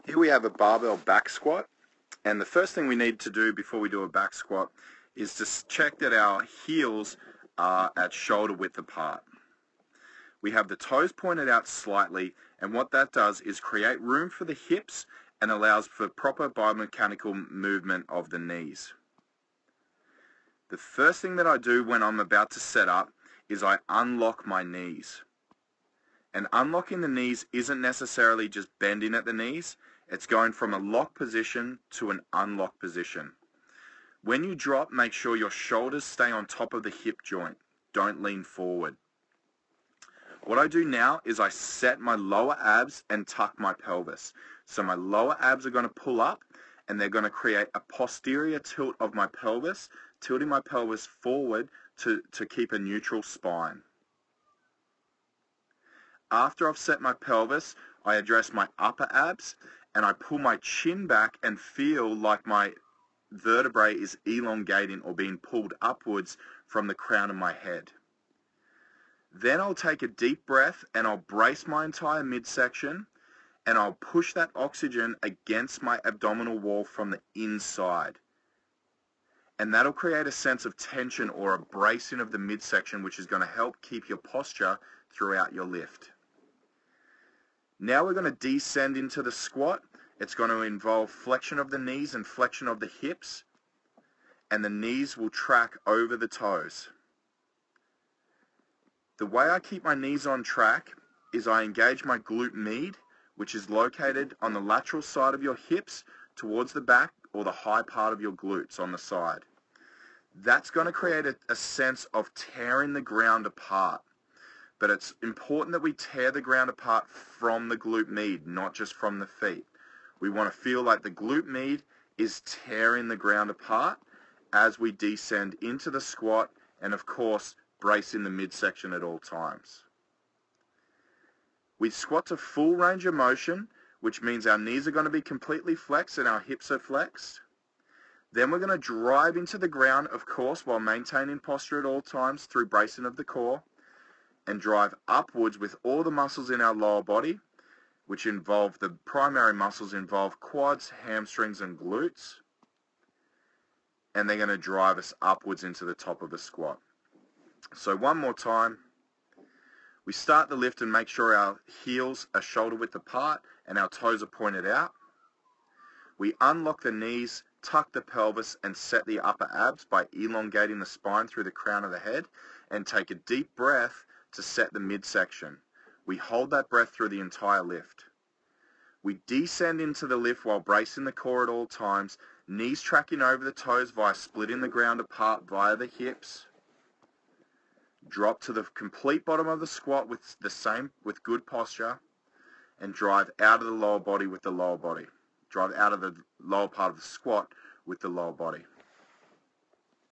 Here we have a barbell back squat, and the first thing we need to do before we do a back squat is to check that our heels are at shoulder width apart. We have the toes pointed out slightly, and what that does is create room for the hips and allows for proper biomechanical movement of the knees. The first thing that I do when I'm about to set up is I unlock my knees. And unlocking the knees isn't necessarily just bending at the knees, it's going from a lock position to an unlock position. When you drop, make sure your shoulders stay on top of the hip joint. Don't lean forward. What I do now is I set my lower abs and tuck my pelvis. So my lower abs are going to pull up and they're going to create a posterior tilt of my pelvis, tilting my pelvis forward to keep a neutral spine. After I've set my pelvis, I address my upper abs and I pull my chin back and feel like my vertebrae is elongating or being pulled upwards from the crown of my head. Then I'll take a deep breath and I'll brace my entire midsection and I'll push that oxygen against my abdominal wall from the inside. And that'll create a sense of tension or a bracing of the midsection, which is going to help keep your posture throughout your lift. Now we're going to descend into the squat. It's going to involve flexion of the knees and flexion of the hips, and the knees will track over the toes. The way I keep my knees on track is I engage my glute med, which is located on the lateral side of your hips towards the back or the high part of your glutes on the side. That's going to create a sense of tearing the ground apart. But it's important that we tear the ground apart from the glute med, not just from the feet. We want to feel like the glute med is tearing the ground apart as we descend into the squat and, of course, bracing the midsection at all times. We squat to full range of motion, which means our knees are going to be completely flexed and our hips are flexed. Then we're going to drive into the ground, of course, while maintaining posture at all times through bracing of the core, and drive upwards with all the muscles in our lower body, which involve the primary muscles involve quads, hamstrings, and glutes. And they're going to drive us upwards into the top of the squat. So one more time. We start the lift and make sure our heels are shoulder width apart and our toes are pointed out. We unlock the knees, tuck the pelvis, and set the upper abs by elongating the spine through the crown of the head, and take a deep breath to set the midsection. We hold that breath through the entire lift. We descend into the lift while bracing the core at all times, knees tracking over the toes via splitting the ground apart via the hips. Drop to the complete bottom of the squat with good posture, and drive out of the lower body with the lower body. Drive out of the lower part of the squat with the lower body.